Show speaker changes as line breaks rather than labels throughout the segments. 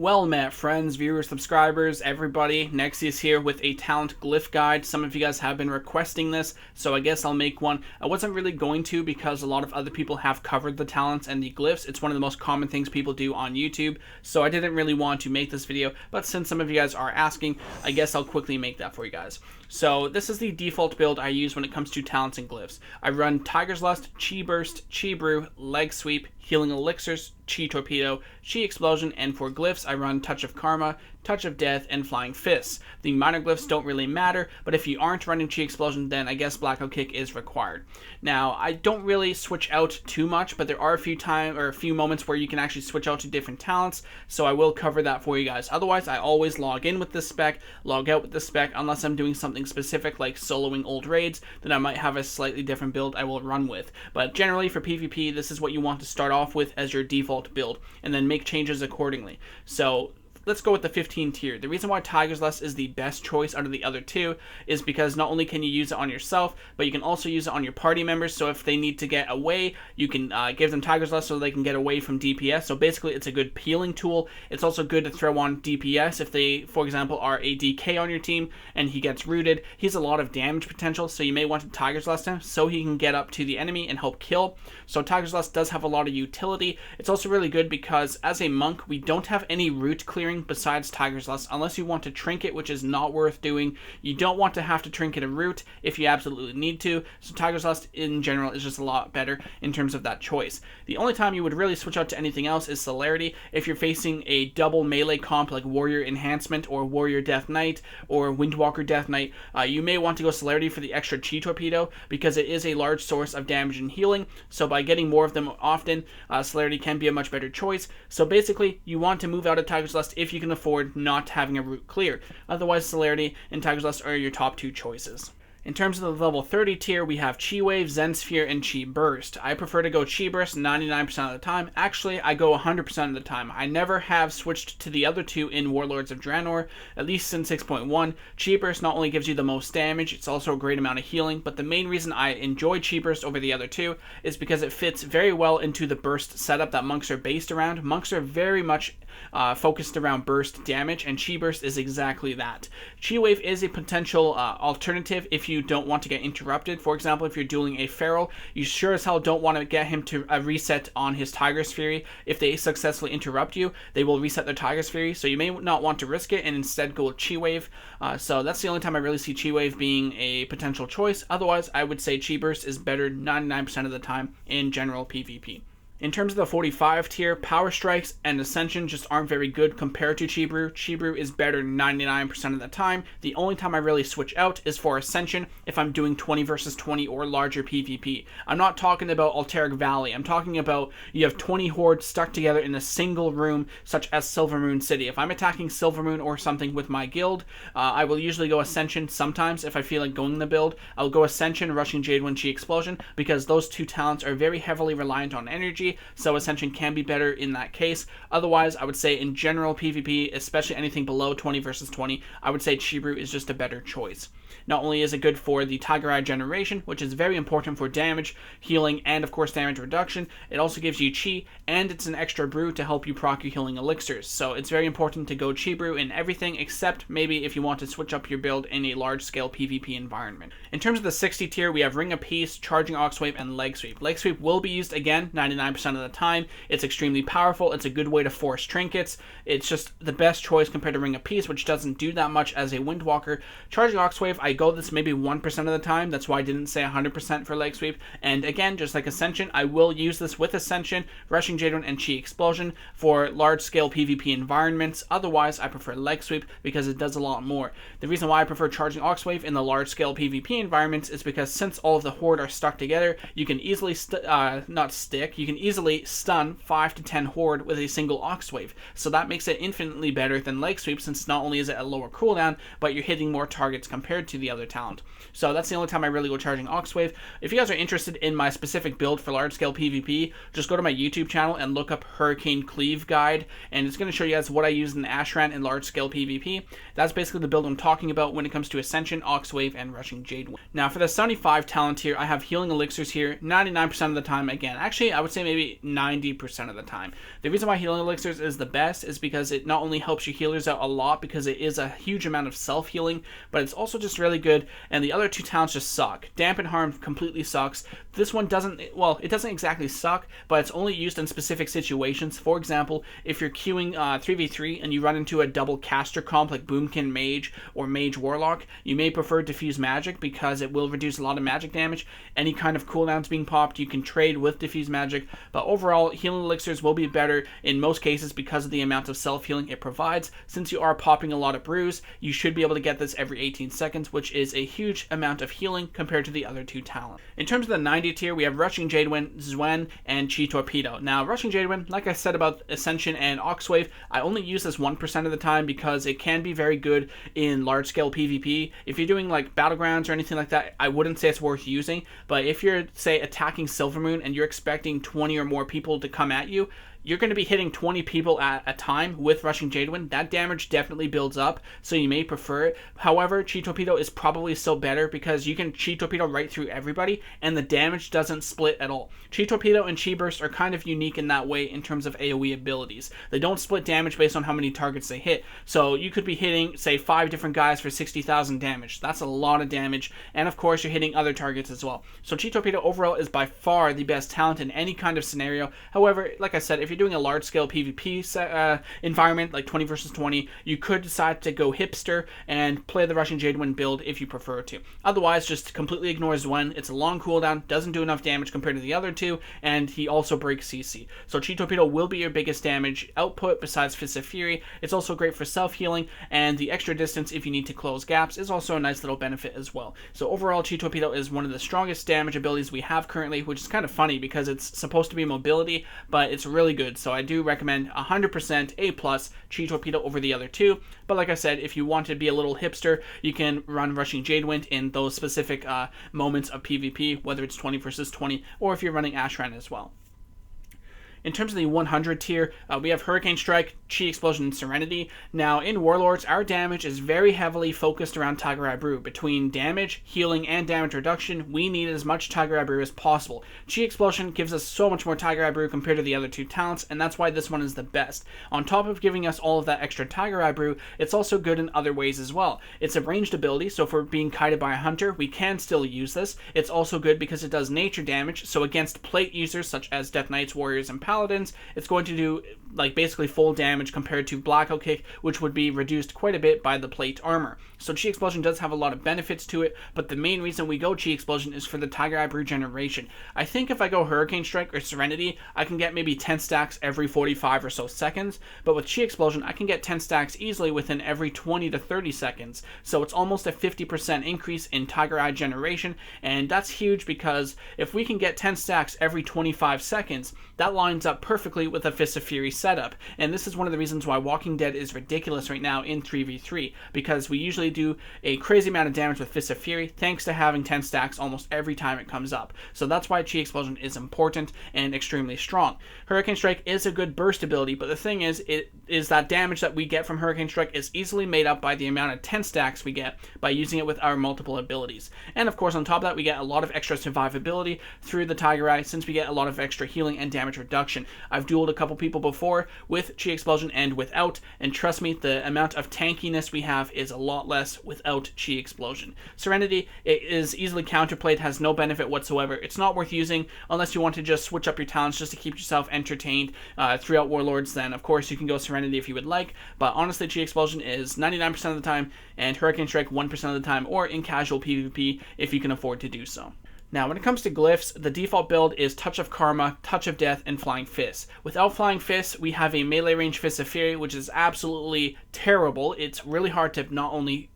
Well met, friends, viewers, subscribers, everybody. Nexius here with a talent glyph guide. Some of you guys have been requesting this, so I guess I'll make one. I wasn't really going to because a lot of other people have covered the talents and the glyphs. It's one of the most common things people do on YouTube, so I didn't really want to make this video, but since some of you guys are asking, I guess I'll quickly make that for you guys. So this is the default build I use when it comes to talents and glyphs. I run Tiger's Lust, Chi Burst, Chi Brew, Leg Sweep, Healing Elixirs, Chi Torpedo, Chi Explosion, and for glyphs I run Touch of Karma, Touch of Death, and Flying Fists. The minor glyphs don't really matter, but if you aren't running Chi Explosion, then I guess Blackout Kick is required. Now, I don't really switch out too much, but there are a few moments where you can actually switch out to different talents, so I will cover that for you guys. Otherwise, I always log in with this spec, log out with this spec, unless I'm doing something specific like soloing old raids, then I might have a slightly different build I will run with. But generally for PvP, this is what you want to start off with as your default build, and then make changes accordingly. So let's go with the 15 tier. The reason why Tiger's Lust is the best choice out of the other two is because not only can you use it on yourself, but you can also use it on your party members. So if they need to get away, you can give them Tiger's Lust so they can get away from DPS. So basically it's a good peeling tool. It's also good to throw on DPS if they, for example, are a DK on your team and he gets rooted. He has a lot of damage potential, so you may want to Tiger's Lust him so he can get up to the enemy and help kill. So Tiger's Lust does have a lot of utility. It's also really good because as a monk, we don't have any root clearing besides Tiger's Lust, unless you want to trinket, which is not worth doing. You don't want to have to trinket a root if you absolutely need to, so Tiger's Lust in general is just a lot better in terms of that choice. The only time you would really switch out to anything else is Celerity. If you're facing a double melee comp like Warrior Enhancement or Warrior Death Knight or Windwalker Death Knight, you may want to go Celerity for the extra Chi Torpedo because it is a large source of damage and healing, so by getting more of them often, Celerity can be a much better choice. So basically, you want to move out of Tiger's Lust if you can afford not having a root clear. Otherwise, Celerity and Tiger's Lust are your top two choices. In terms of the level 30 tier, we have Chi Wave, Zen Sphere, and Chi Burst. I prefer to go Chi Burst 99% of the time. Actually, I go 100% of the time. I never have switched to the other two in Warlords of Draenor, at least since 6.1. Chi Burst not only gives you the most damage, it's also a great amount of healing, but the main reason I enjoy Chi Burst over the other two is because it fits very well into the burst setup that monks are based around. Monks are very much focused around burst damage, and Chi Burst is exactly that. Chi Wave is a potential alternative if you don't want to get interrupted. For example, if you're dueling a Feral, you sure as hell don't want to get him to reset on his Tiger's Fury. If they successfully interrupt you, they will reset their Tiger's Fury, so you may not want to risk it and instead go with Chi Wave. So that's the only time I really see Chi Wave being a potential choice. Otherwise, I would say Chi Burst is better 99% of the time in general PvP. In terms of the 45 tier, Power Strikes and Ascension just aren't very good compared to Chi Brew. Chi Brew is better 99% of the time. The only time I really switch out is for Ascension if I'm doing 20 versus 20 or larger PvP. I'm not talking about Alteric Valley. I'm talking about you have 20 hordes stuck together in a single room, such as Silvermoon City. If I'm attacking Silvermoon or something with my guild, I will usually go Ascension. Sometimes, if I feel like going the build, I'll go Ascension, Rushing Jadewind, Chi Explosion, because those two talents are very heavily reliant on energy, so Ascension can be better in that case. Otherwise, I would say in general PvP, especially anything below 20 versus 20, I would say Chi Brew is just a better choice. Not only is it good for the Tiger Eye generation, which is very important for damage, healing, and of course damage reduction, it also gives you Chi, and it's an extra brew to help you proc your healing elixirs. So it's very important to go Chi Brew in everything except maybe if you want to switch up your build in a large scale PvP environment. In terms of the 60 tier, we have Ring of Peace, Charging Oxwave, and Leg Sweep. Leg Sweep will be used again 99% of the time. It's extremely powerful. It's a good way to force trinkets. It's just the best choice compared to Ring of Peace, which doesn't do that much as a Windwalker. Charging Oxwave, I go this maybe 1% of the time. That's why I didn't say 100% for Leg Sweep. And again, just like Ascension, I will use this with Ascension, Rushing Jadewind, and Chi Explosion for large-scale PvP environments. Otherwise, I prefer Leg Sweep because it does a lot more. The reason why I prefer Charging Oxwave in the large-scale PvP environments is because since all of the horde are stuck together, you can easily you can easily stun 5 to 10 horde with a single Oxwave. So that makes it infinitely better than Leg Sweep, since not only is it a lower cooldown, but you're hitting more targets compared to the other talent. So that's the only time I really go Charging Oxwave. If you guys are interested in my specific build for large-scale PvP, just go to my YouTube channel and look up Hurricane Cleave Guide, and it's going to show you guys what I use in Ashran in large-scale PvP. That's basically the build I'm talking about when it comes to Ascension, Oxwave, and Rushing Jadewind. Now, for the 75 talent here, I have Healing Elixirs here 99% of the time. Again, actually, I would say maybe maybe 90% of the time. The reason why Healing Elixirs is the best is because it not only helps your healers out a lot because it is a huge amount of self-healing, but it's also just really good, and the other two talents just suck. Dampen Harm completely sucks. This one doesn't, well, it doesn't exactly suck, but it's only used in specific situations. For example, if you're queuing 3v3 and you run into a double caster comp like Boomkin Mage or Mage Warlock, you may prefer Diffuse Magic because it will reduce a lot of magic damage. Any kind of cooldowns being popped, you can trade with Diffuse Magic, but overall, Healing Elixirs will be better in most cases because of the amount of self-healing it provides. Since you are popping a lot of brews, you should be able to get this every 18 seconds, which is a huge amount of healing compared to the other two talents. In terms of the 90 tier, we have Rushing Jadewind, Zwen, and Chi Torpedo. Now, Rushing Jadewind, like I said about Ascension and Oxwave, I only use this 1% of the time because it can be very good in large-scale PvP. If you're doing like Battlegrounds or anything like that, I wouldn't say it's worth using, but if you're, say, attacking Silvermoon and you're expecting 20 or more people to come at you, you're going to be hitting 20 people at a time with Rushing Jadewind. That damage definitely builds up, so you may prefer it. However, Chi Torpedo is probably still better because you can Chi Torpedo right through everybody, and the damage doesn't split at all. Chi Torpedo and Chi Burst are kind of unique in that way in terms of AoE abilities. They don't split damage based on how many targets they hit, so you could be hitting, say, 5 different guys for 60,000 damage. That's a lot of damage, and of course, you're hitting other targets as well. So Chi Torpedo overall is by far the best talent in any kind of scenario. However, like I said, if you're doing a large-scale PvP environment like 20 versus 20, you could decide to go hipster and play the Rushing Jadewind build if you prefer to. Otherwise, just completely ignore Zwen. It's a long cooldown, doesn't do enough damage compared to the other two, and he also breaks CC. So Chi Torpedo will be your biggest damage output besides Fist of Fury. It's also great for self-healing, and the extra distance if you need to close gaps is also a nice little benefit as well. So overall, Chi Torpedo is one of the strongest damage abilities we have currently, which is kind of funny because it's supposed to be mobility, but it's really good. So I do recommend 100% A+, Chi Torpedo over the other two. But like I said, if you want to be a little hipster, you can run Rushing Jadewind in those specific moments of PvP, whether it's 20 versus 20, or if you're running Ashran as well. In terms of the 100 tier, we have Hurricane Strike, Chi Explosion, and Serenity. Now, in Warlords, our damage is very heavily focused around Tiger Eye Brew. Between damage, healing, and damage reduction, we need as much Tiger Eye Brew as possible. Chi Explosion gives us so much more Tiger Eye Brew compared to the other two talents, and that's why this one is the best. On top of giving us all of that extra Tiger Eye Brew, it's also good in other ways as well. It's a ranged ability, so if we're being kited by a hunter, we can still use this. It's also good because it does nature damage, so against plate users such as Death Knights, Warriors, and Paladins, it's going to do like basically full damage compared to Blackout Kick, which would be reduced quite a bit by the plate armor. So Chi Explosion does have a lot of benefits to it, but the main reason we go Chi Explosion is for the Tiger Eye Brew generation. I think if I go Hurricane Strike or Serenity, I can get maybe 10 stacks every 45 or so seconds, but with Chi Explosion, I can get 10 stacks easily within every 20 to 30 seconds. So it's almost a 50% increase in Tiger Eye generation, and that's huge because if we can get 10 stacks every 25 seconds, that lines up perfectly with a Fist of Fury setup. And this is one of the reasons why Walking Dead is ridiculous right now in 3v3, because we usually do a crazy amount of damage with Fist of Fury thanks to having 10 stacks almost every time it comes up. So that's why Chi Explosion is important and extremely strong. Hurricane Strike is a good burst ability, but the thing is, that damage that we get from Hurricane Strike is easily made up by the amount of 10 stacks we get by using it with our multiple abilities. And of course, on top of that, we get a lot of extra survivability through the Tiger Eye, since we get a lot of extra healing and damage reduction. I've dueled a couple people before with Chi Explosion and without, and trust me, the amount of tankiness we have is a lot less without Chi Explosion. Serenity, it is easily counterplayed, has no benefit whatsoever. It's not worth using unless you want to just switch up your talents just to keep yourself entertained throughout Warlords. Then of course you can go Serenity if you would like, but honestly Chi Explosion is 99% of the time, and Hurricane Strike 1% of the time, or in casual PvP if you can afford to do so. Now, when it comes to Glyphs, the default build is Touch of Karma, Touch of Death, and Flying Fist. Without Flying Fist, we have a melee range Fist of Fury, which is absolutely terrible. It's really hard to not only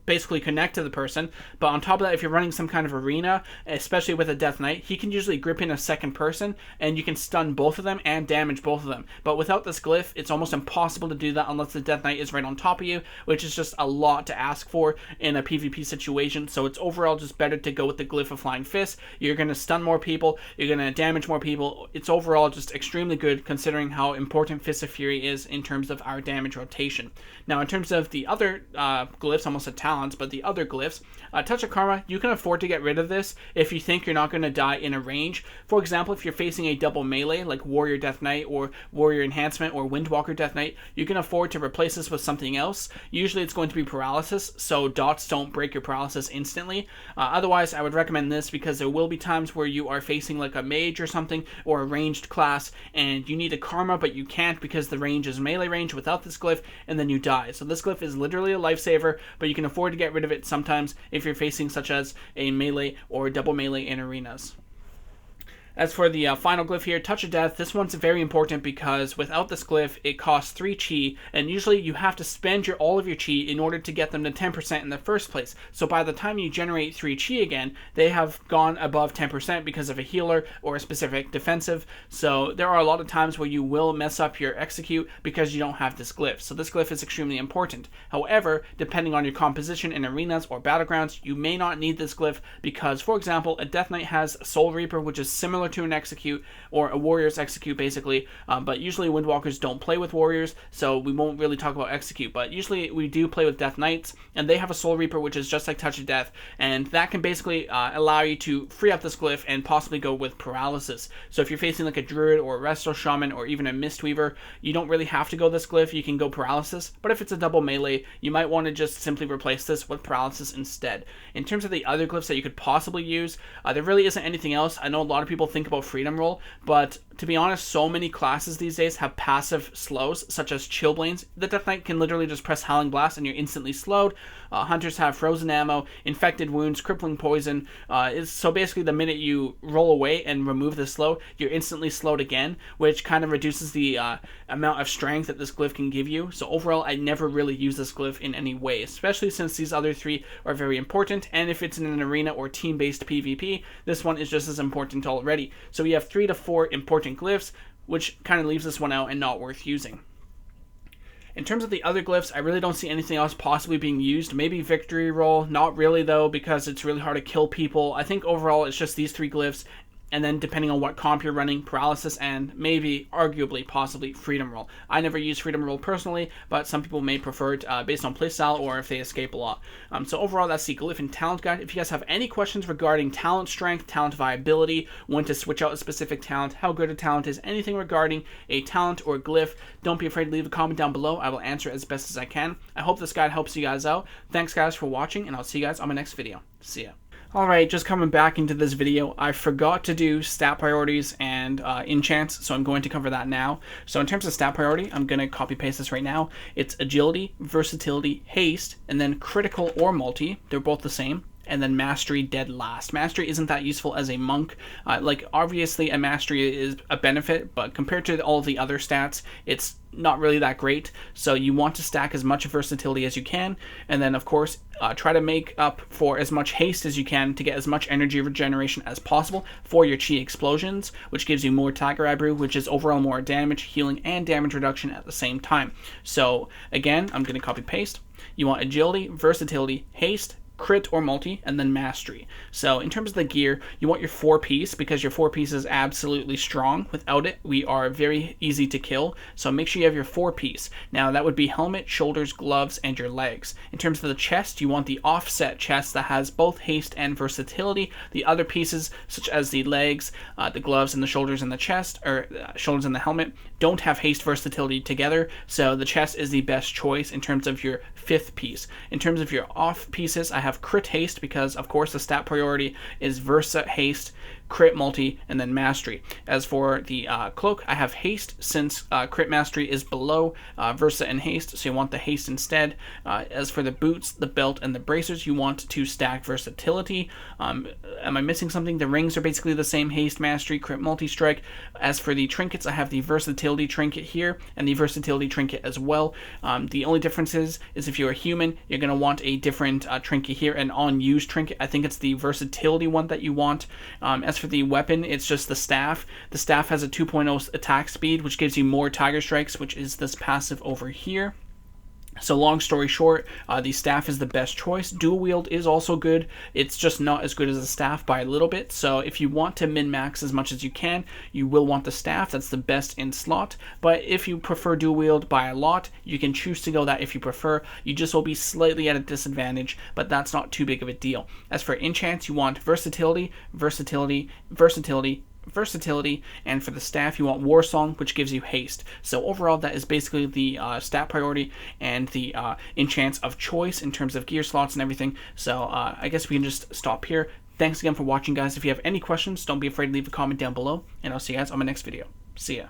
basically connect to the person, but on top of that, if you're running some kind of arena, especially with a Death Knight, he can usually grip in a second person, and you can stun both of them and damage both of them. But without this Glyph, it's almost impossible to do that unless the Death Knight is right on top of you, which is just a lot to ask for in a PvP situation. So it's overall just better to go with the Glyph of Flying Fist. You're going to stun more people, you're going to damage more people. It's overall just extremely good considering how important Fist of Fury is in terms of our damage rotation. Now, in terms of the other Glyph, glyphs, almost a talent, but the other glyphs. Touch of Karma, you can afford to get rid of this if you think you're not going to die in a range. For example, if you're facing a double melee like Warrior Death Knight or Warrior Enhancement or Windwalker Death Knight, you can afford to replace this with something else. Usually it's going to be paralysis, so dots don't break your paralysis instantly. Otherwise, I would recommend this because there will be times where you are facing like a mage or something or a ranged class and you need a Karma, but you can't because the range is melee range without this glyph, and then you die. So this glyph is literally a lifesaver, but you can afford to get rid of it sometimes if you're facing such as a melee or double melee in arenas. As for the final glyph here, Touch of Death, this one's very important because without this glyph, it costs 3 chi, and usually you have to spend all of your chi in order to get them to 10% in the first place. So by the time you generate 3 chi again, they have gone above 10% because of a healer or a specific defensive. So there are a lot of times where you will mess up your execute because you don't have this glyph. So this glyph is extremely important. However, depending on your composition in arenas or battlegrounds, you may not need this glyph because, for example, a Death Knight has Soul Reaper, which is similar to an execute or a warrior's execute basically, but usually Windwalkers don't play with warriors, so we won't really talk about execute, but usually we do play with Death Knights, and they have a Soul Reaper, which is just like Touch of Death, and that can basically allow you to free up this glyph and possibly go with paralysis. So if you're facing like a druid or a resto shaman or even a Mistweaver, you don't really have to go this glyph, you can go paralysis, but if it's a double melee, you might want to just simply replace this with paralysis instead. In terms of the other glyphs that you could possibly use, there really isn't anything else. I know a lot of people think about Freedom Roll, but to be honest, so many classes these days have passive slows, such as Chillblains. The Death Knight can literally just press Howling Blast and you're instantly slowed. Hunters have Frozen Ammo, Infected Wounds, Crippling Poison. So basically the minute you roll away and remove the slow, you're instantly slowed again, which kind of reduces the amount of strength that this glyph can give you. So overall, I never really use this glyph in any way, especially since these other 3 are very important, and if it's in an arena or team-based PvP, this one is just as important already. So we have 3 to 4 important glyphs, which kind of leaves this one out and not worth using. In terms of the other glyphs, I really don't see anything else possibly being used. Maybe Victory Roll, not really though, because it's really hard to kill people. I think overall it's just these 3 glyphs, and then depending on what comp you're running, paralysis and maybe, arguably, possibly Freedom Roll. I never use Freedom Roll personally, but some people may prefer it based on playstyle or if they escape a lot. So overall, that's the Glyph and Talent Guide. If you guys have any questions regarding talent strength, talent viability, when to switch out a specific talent, how good a talent is, anything regarding a talent or glyph, don't be afraid to leave a comment down below. I will answer it as best as I can. I hope this guide helps you guys out. Thanks guys for watching, and I'll see you guys on my next video. See ya. Alright, just coming back into this video, I forgot to do stat priorities and enchants, so I'm going to cover that now. So in terms of stat priority, I'm going to copy paste this right now. It's agility, versatility, haste, and then critical or multi. They're both the same. And then mastery dead last. Mastery isn't that useful as a monk. Like obviously a mastery is a benefit, but compared to all the other stats, it's not really that great. So you want to stack as much versatility as you can, and then of course try to make up for as much haste as you can to get as much energy regeneration as possible for your chi explosions, which gives you more Tiger Brew, which is overall more damage, healing, and damage reduction at the same time. So again, I'm going to copy paste. You want agility, versatility, haste, crit or multi, and then mastery. So in terms of the gear, you want your 4-piece because your 4-piece is absolutely strong. Without it, we are very easy to kill. So make sure you have your 4-piece. Now that would be helmet, shoulders, gloves, and your legs. In terms of the chest, you want the offset chest that has both haste and versatility. The other pieces, such as the legs, the gloves, and the shoulders and the chest, or shoulders and the helmet, don't have haste versatility together. So the chest is the best choice in terms of your 5th piece. In terms of your off pieces, I have crit haste because of course the stat priority is versa, haste, crit, multi, and then mastery. As for the cloak, I have haste since crit mastery is below versa and haste, so you want the haste instead. As for the boots, the belt, and the bracers, you want to stack versatility. Am I missing something? The rings are basically the same: haste, mastery, crit, multi, strike. As for the trinkets, I have the versatility trinket here and the versatility trinket as well. The only difference is if you're a human, you're going to want a different trinket here, an on-use trinket. I think it's the versatility one that you want. As for the weapon, it's just the staff. The staff has a 2.0 attack speed, which gives you more Tiger Strikes, which is this passive over here. So long story short, the staff is the best choice. Dual wield is also good. It's just not as good as the staff by a little bit. So if you want to min-max as much as you can, you will want the staff. That's the best in slot. But if you prefer dual wield by a lot, you can choose to go that if you prefer. You just will be slightly at a disadvantage, but that's not too big of a deal. As for enchants, you want versatility, versatility, versatility, versatility, and for the staff you want Warsong, which gives you haste. So overall, that is basically the stat priority and the enchants of choice in terms of gear slots and everything. So I guess we can just stop here. Thanks again for watching, guys. If you have any questions, don't be afraid to leave a comment down below, and I'll see you guys on my next video. See ya.